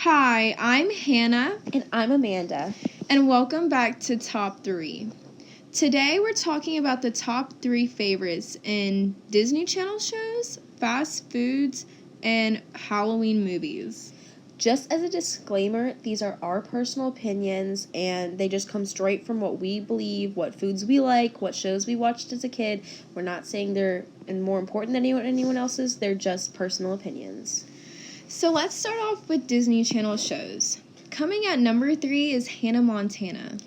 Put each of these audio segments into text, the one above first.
Hi, I'm Hannah. And I'm Amanda. And welcome back to Top 3. Today we're talking about the top 3 favorites in Disney Channel shows, fast foods, and Halloween movies. Just as a disclaimer, these are our personal opinions and they just come straight from what we believe, what foods we like, what shows we watched as a kid. We're not saying they're more important than anyone else's, they're just personal opinions. So let's start off with Disney Channel shows. Coming at number 3 is Hannah Montana.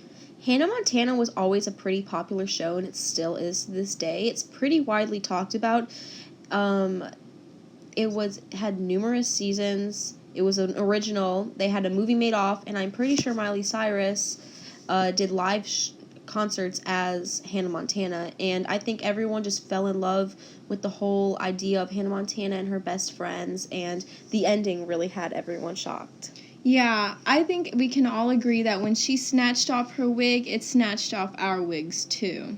Hannah Montana was always a pretty popular show, and it still is to this day. It's pretty widely talked about. It had numerous seasons. It was an original. They had a movie made off, and I'm pretty sure Miley Cyrus did live concerts as Hannah Montana, and I think everyone just fell in love with the whole idea of Hannah Montana and her best friends, and the ending really had everyone shocked. Yeah, I think we can all agree that when she snatched off her wig, it snatched off our wigs too.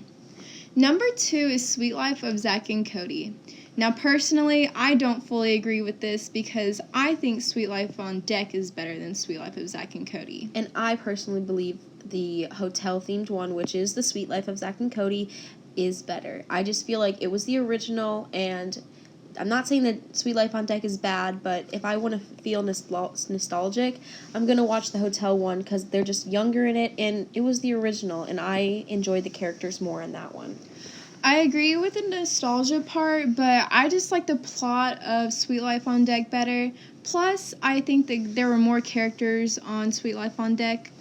Number 2 is Suite Life of Zack and Cody. Now, personally, I don't fully agree with this because I think Suite Life on Deck is better than Suite Life of Zack and Cody. And I personally believe the hotel-themed one, which is the Suite Life of Zack and Cody, is better. I just feel like it was the original, and I'm not saying that Suite Life on Deck is bad, but if I want to feel nostalgic, I'm going to watch the hotel one because they're just younger in it, and it was the original, and I enjoyed the characters more in that one. I agree with the nostalgia part, but I just like the plot of Suite Life on Deck better. Plus, I think that there were more characters on Suite Life on Deck.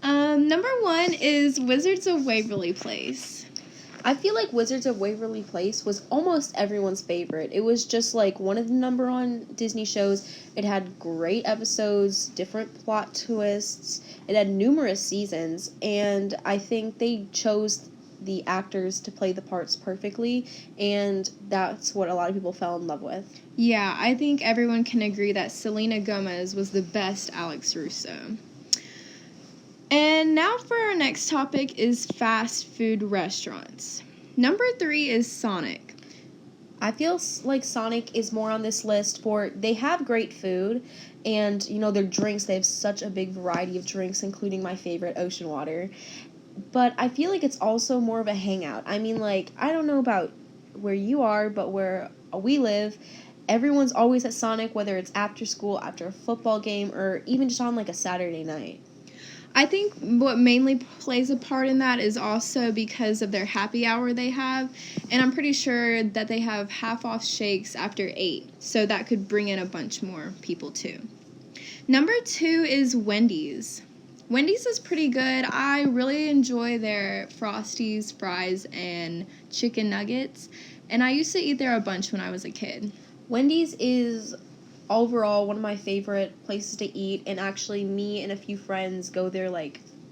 Number 1 is Wizards of Waverly Place. I feel like Wizards of Waverly Place was almost everyone's favorite. It was just like one of the number one Disney shows. It had great episodes, different plot twists. It had numerous seasons, and I think they chose the actors to play the parts perfectly, and that's what a lot of people fell in love with. Yeah, I think everyone can agree that Selena Gomez was the best Alex Russo. And now for our next topic is fast food restaurants. Number 3 is Sonic. I feel like Sonic is more on this list for, they have great food, and, their drinks, they have such a big variety of drinks, including my favorite, Ocean Water. But I feel like it's also more of a hangout. I mean, I don't know about where you are, but where we live, everyone's always at Sonic, whether it's after school, after a football game, or even just on, a Saturday night. I think what mainly plays a part in that is also because of their happy hour they have, and I'm pretty sure that they have half-off shakes after 8, so that could bring in a bunch more people too. Number 2 is Wendy's. Wendy's is pretty good. I really enjoy their Frosties, fries, and chicken nuggets, and I used to eat there a bunch when I was a kid. Wendy's is overall one of my favorite places to eat, and actually me and a few friends go there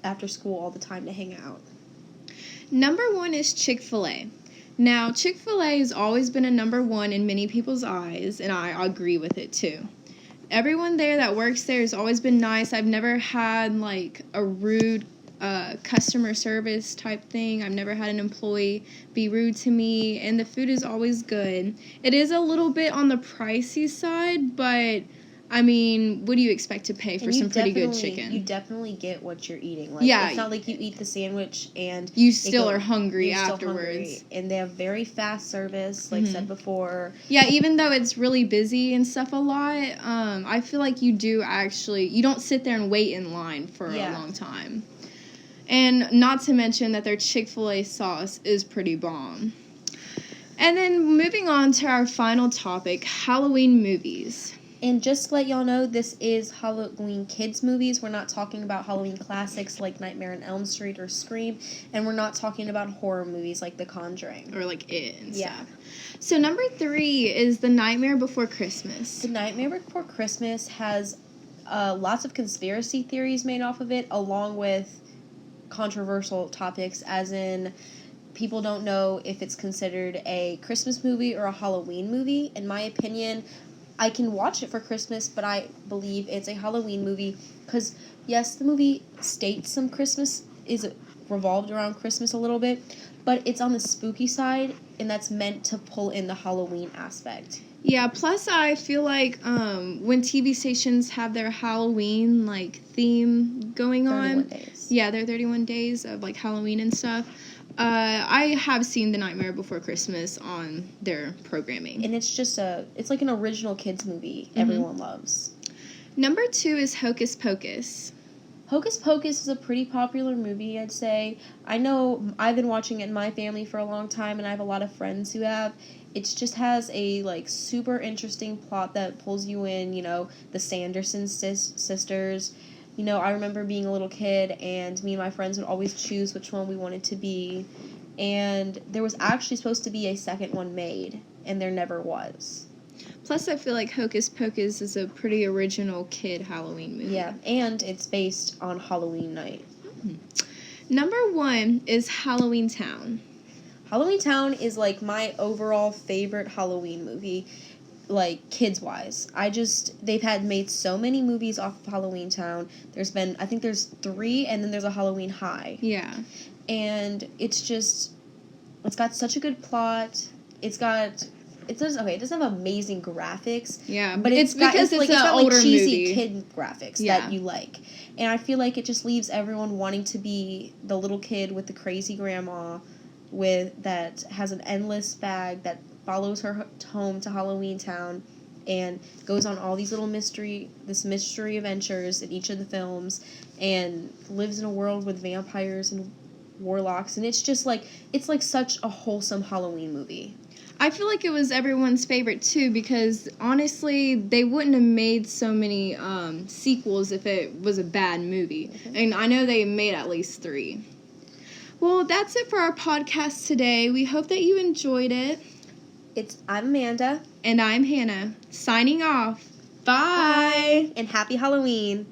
after school all the time to hang out. Number 1 is Chick-fil-A. Now, Chick-fil-A has always been a number 1 in many people's eyes, and I agree with it too. Everyone there that works there has always been nice. I've never had a rude customer service type thing. I've never had an employee be rude to me, and the food is always good. It is a little bit on the pricey side, but I mean, what do you expect to pay for some pretty good chicken? You definitely get what you're eating. Yeah, it's not like you eat the sandwich and you still are hungry afterwards. Hungry. And they have very fast service, said before. Yeah, even though it's really busy and stuff a lot, I feel like you don't sit there and wait in line for a long time. And not to mention that their Chick-fil-A sauce is pretty bomb. And then moving on to our final topic, Halloween movies. And just to let y'all know, this is Halloween kids movies. We're not talking about Halloween classics like Nightmare on Elm Street or Scream. And we're not talking about horror movies like The Conjuring. Or It and stuff. So number 3 is The Nightmare Before Christmas. The Nightmare Before Christmas has lots of conspiracy theories made off of it, along with controversial topics, as in people don't know if it's considered a Christmas movie or a Halloween movie. In my opinion, I can watch it for Christmas, but I believe it's a Halloween movie because, yes, the movie states some Christmas is revolved around Christmas a little bit, but it's on the spooky side, and that's meant to pull in the Halloween aspect. Yeah, plus I feel like when TV stations have their Halloween like theme going 31 on, days. yeah, their 31 days of like Halloween and stuff. I have seen The Nightmare Before Christmas on their programming. And it's like an original kids movie everyone loves. Number 2 is Hocus Pocus. Hocus Pocus is a pretty popular movie, I'd say. I know I've been watching it in my family for a long time, and I have a lot of friends who have. It just has a, like, super interesting plot that pulls you in, you know, the Sanderson sisters. You know, I remember being a little kid, and me and my friends would always choose which one we wanted to be. And there was actually supposed to be a second one made, and there never was. Plus, I feel like Hocus Pocus is a pretty original kid Halloween movie. Yeah, and it's based on Halloween night. Number 1 is Halloween Town. Halloween Town is, like, my overall favorite Halloween movie, like, kids-wise. They've made so many movies off of Halloween Town. I think there's 3, and then there's a Halloween High. Yeah. And it's got such a good plot. It doesn't have amazing graphics. Yeah, but it's because it's an older cheesy movie. kid graphics that you like. And I feel like it just leaves everyone wanting to be the little kid with the crazy grandma that has an endless bag that follows her home to Halloween Town and goes on all these little mystery adventures in each of the films and lives in a world with vampires and warlocks, and it's such a wholesome Halloween movie. I feel like it was everyone's favorite too because honestly they wouldn't have made so many sequels if it was a bad movie. And I know they made at least 3. Well, that's it for our podcast today. We hope that you enjoyed it. I'm Amanda. And I'm Hannah. Signing off. Bye. And happy Halloween.